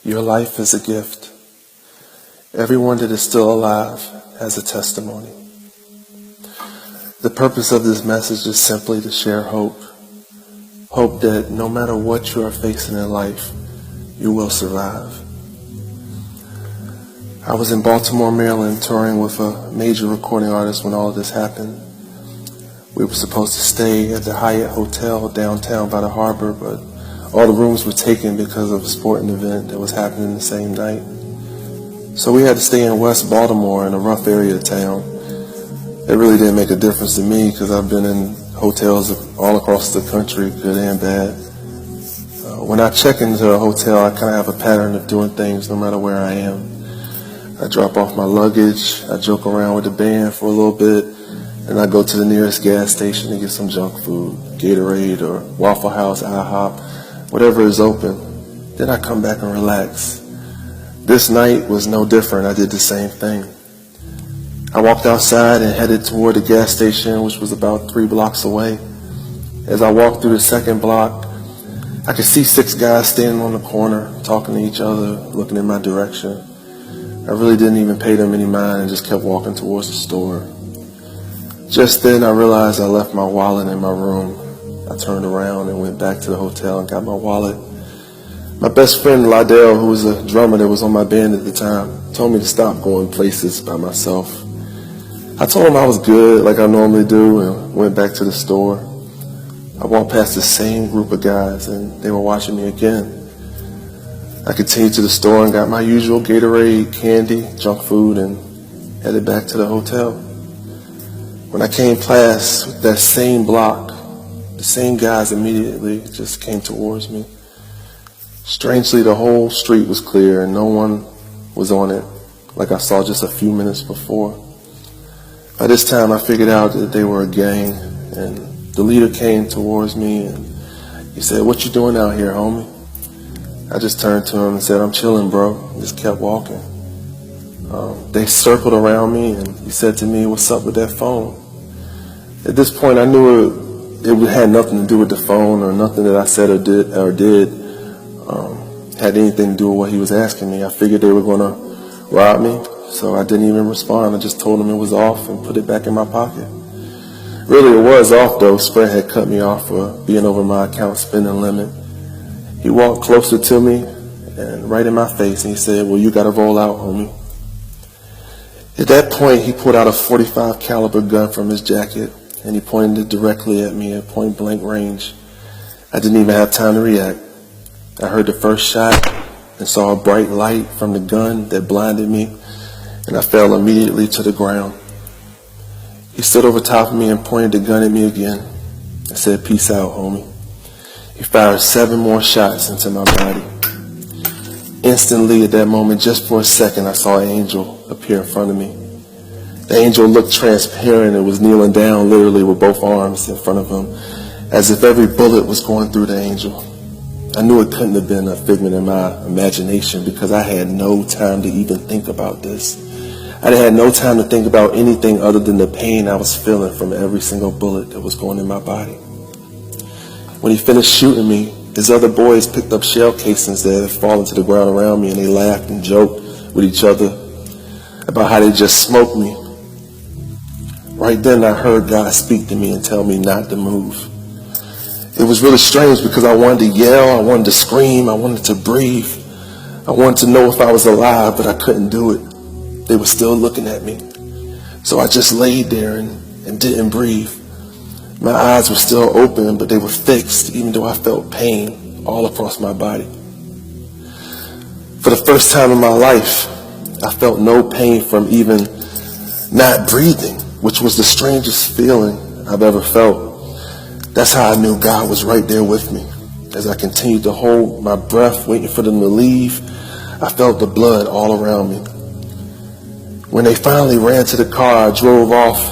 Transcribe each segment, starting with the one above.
Your life is a gift. Everyone that is still alive has a testimony. The purpose of this message is simply to share hope. Hope that no matter what you are facing in life, you will survive. I was in Baltimore, Maryland, touring with a major recording artist when all of this happened. We were supposed to stay at the Hyatt Hotel downtown by the harbor, but all the rooms were taken because of a sporting event that was happening the same night. So we had to stay in West Baltimore, in a rough area of town. It really didn't make a difference to me because I've been in hotels all across the country, good and bad. When I check into a hotel, I kind of have a pattern of doing things no matter where I am. I drop off my luggage, I joke around with the band for a little bit, and I go to the nearest gas station to get some junk food, Gatorade or Waffle House, IHOP, whatever is open. Then I come back and relax. This night was no different. I did the same thing. I walked outside and headed toward the gas station, which was about 3 blocks away. As I walked through the second block, I could see 6 guys standing on the corner, talking to each other, looking in my direction. I really didn't even pay them any mind and just kept walking towards the store. Just then I realized I left my wallet in my room. I turned around and went back to the hotel and got my wallet. My best friend Lydell, who was a drummer that was on my band at the time, told me to stop going places by myself. I told him I was good like I normally do and went back to the store. I walked past the same group of guys and they were watching me again. I continued to the store and got my usual Gatorade, candy, junk food, and headed back to the hotel. When I came past that same block, the same guys immediately just came towards me. Strangely, the whole street was clear and no one was on it like I saw just a few minutes before. By this time, I figured out that they were a gang, and the leader came towards me and he said, "What you doing out here, homie?" I just turned to him and said, "I'm chilling, bro." And just kept walking. They circled around me and he said to me, "What's up with that phone?" At this point, I knew it had nothing to do with the phone or nothing that I said or did had anything to do with what he was asking me. I figured they were going to rob me, so I didn't even respond. I just told him it was off and put it back in my pocket. Really, it was off, though. Sprint had cut me off for being over my account spending limit. He walked closer to me and right in my face, and he said, "Well, you got to roll out, homie." At that point, he pulled out a .45 caliber gun from his jacket, and he pointed it directly at me at point blank range. I didn't even have time to react. I heard the first shot and saw a bright light from the gun that blinded me, and I fell immediately to the ground. He stood over top of me and pointed the gun at me again and said, "Peace out, homie." He fired 7 more shots into my body. Instantly, at that moment, just for a second, I saw an angel appear in front of me. The angel looked transparent and was kneeling down literally with both arms in front of him, as if every bullet was going through the angel. I knew it couldn't have been a figment of my imagination because I had no time to even think about this. I had no time to think about anything other than the pain I was feeling from every single bullet that was going in my body. When he finished shooting me, his other boys picked up shell casings that had fallen to the ground around me, and they laughed and joked with each other about how they just smoked me. Right then, I heard God speak to me and tell me not to move. It was really strange because I wanted to yell, I wanted to scream, I wanted to breathe. I wanted to know if I was alive, but I couldn't do it. They were still looking at me. So I just laid there and didn't breathe. My eyes were still open, but they were fixed, even though I felt pain all across my body. For the first time in my life, I felt no pain from even not breathing, which was the strangest feeling I've ever felt. That's how I knew God was right there with me. As I continued to hold my breath, waiting for them to leave, I felt the blood all around me. When they finally ran to the car, I drove off.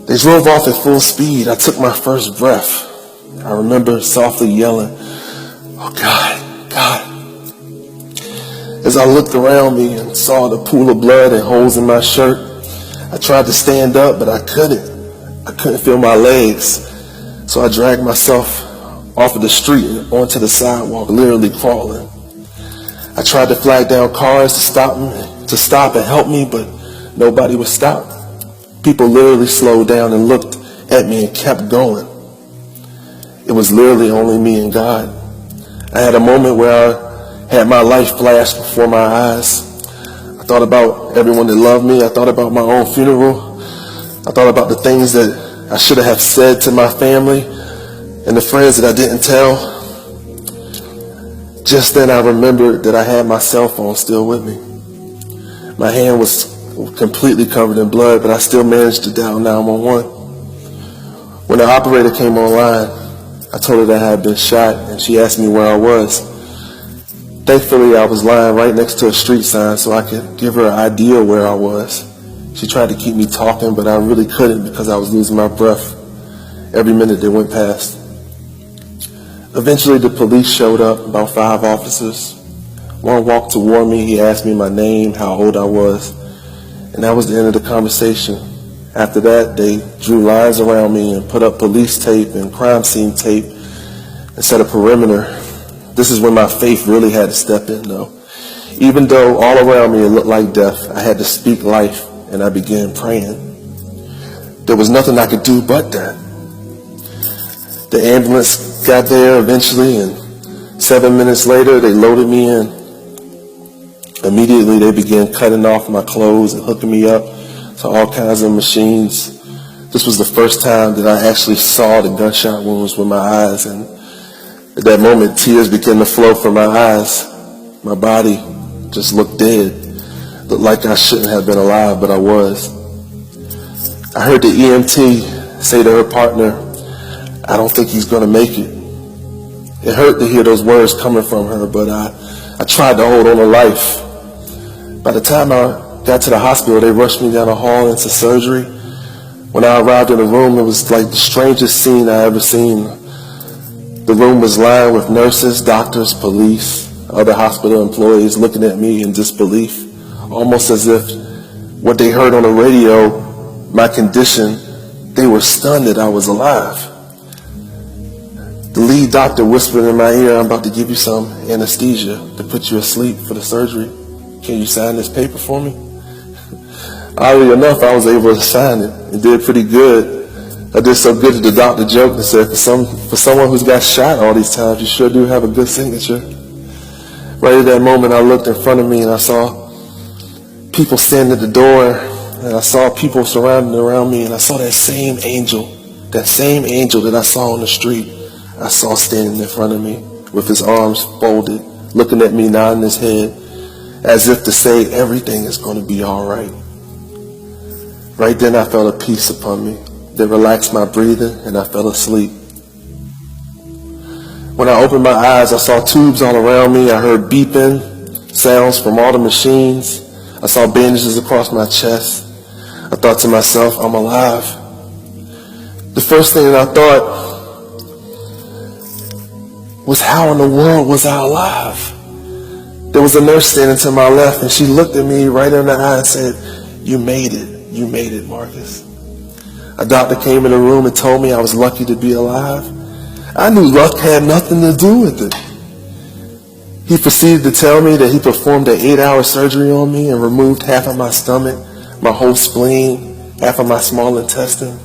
They drove off at full speed. I took my first breath. I remember softly yelling, "Oh God, God." As I looked around me and saw the pool of blood and holes in my shirt, I tried to stand up, but I couldn't. I couldn't feel my legs. So I dragged myself off of the street and onto the sidewalk, literally crawling. I tried to flag down cars to stop and help me, but nobody would stop. People literally slowed down and looked at me and kept going. It was literally only me and God. I had a moment where I had my life flash before my eyes. I thought about everyone that loved me. I thought about my own funeral. I thought about the things that I should have said to my family and the friends that I didn't tell. Just then I remembered that I had my cell phone still with me. My hand was completely covered in blood, but I still managed to dial 911. When the operator came online, I told her that I had been shot, and she asked me where I was. Thankfully, I was lying right next to a street sign so I could give her an idea where I was. She tried to keep me talking, but I really couldn't because I was losing my breath every minute that went past. Eventually, the police showed up, about 5 officers. One walked toward me. He asked me my name, how old I was, and that was the end of the conversation. After that, they drew lines around me and put up police tape and crime scene tape and set a perimeter. This is when my faith really had to step in, though. Even though all around me it looked like death, I had to speak life, and I began praying. There was nothing I could do but that. The ambulance got there eventually, and 7 minutes later, they loaded me in. Immediately, they began cutting off my clothes and hooking me up to all kinds of machines. This was the first time that I actually saw the gunshot wounds with my eyes, and at that moment, tears began to flow from my eyes. My body just looked dead. Looked like I shouldn't have been alive, but I was. I heard the EMT say to her partner, "I don't think he's going to make it." It hurt to hear those words coming from her, but I tried to hold on to life. By the time I got to the hospital, they rushed me down the hall into surgery. When I arrived in the room, it was like the strangest scene I ever seen. The room was lined with nurses, doctors, police, other hospital employees looking at me in disbelief, almost as if what they heard on the radio, my condition, they were stunned that I was alive. The lead doctor whispered in my ear, "I'm about to give you some anesthesia to put you asleep for the surgery. Can you sign this paper for me?" Oddly enough, I was able to sign it and did pretty good. I did so good that the doctor joked and said, for someone who's got shot all these times, you sure do have a good signature. Right at that moment, I looked in front of me and I saw people standing at the door, and I saw people surrounding around me, and I saw that same angel that I saw on the street. I saw standing in front of me with his arms folded, looking at me, nodding his head, as if to say everything is going to be all right. Right then I felt a peace upon me that relaxed my breathing, and I fell asleep. When I opened my eyes, I saw tubes all around me. I heard beeping sounds from all the machines. I saw bandages across my chest. I thought to myself, I'm alive. The first thing that I thought was, how in the world was I alive? There was a nurse standing to my left, and she looked at me right in the eye and said, "You made it. You made it, Marcus." A doctor came in the room and told me I was lucky to be alive. I knew luck had nothing to do with it. He proceeded to tell me that he performed an 8-hour surgery on me and removed half of my stomach, my whole spleen, half of my small intestine,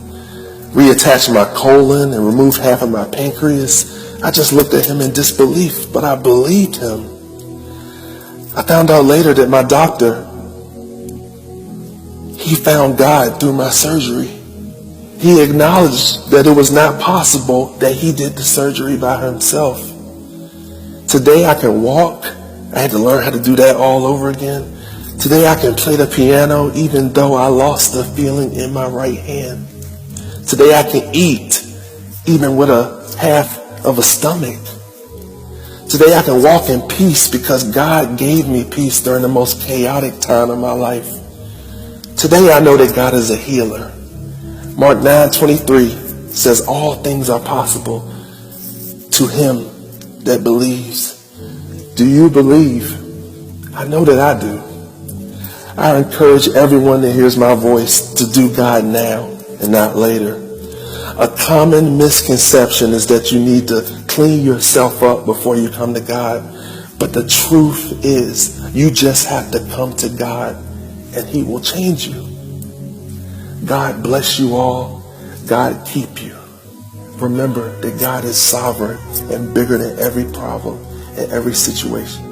reattached my colon, and removed half of my pancreas. I just looked at him in disbelief, but I believed him. I found out later that my doctor, he found God through my surgery. He acknowledged that it was not possible that he did the surgery by himself. Today I can walk. I had to learn how to do that all over again. Today I can play the piano even though I lost the feeling in my right hand. Today I can eat even with a half of a stomach. Today I can walk in peace because God gave me peace during the most chaotic time of my life. Today I know that God is a healer. Mark 9:23 says all things are possible to him that believes. Do you believe? I know that I do. I encourage everyone that hears my voice to do God now and not later. A common misconception is that you need to clean yourself up before you come to God. But the truth is, you just have to come to God and he will change you. God bless you all. God keep you. Remember that God is sovereign and bigger than every problem and every situation.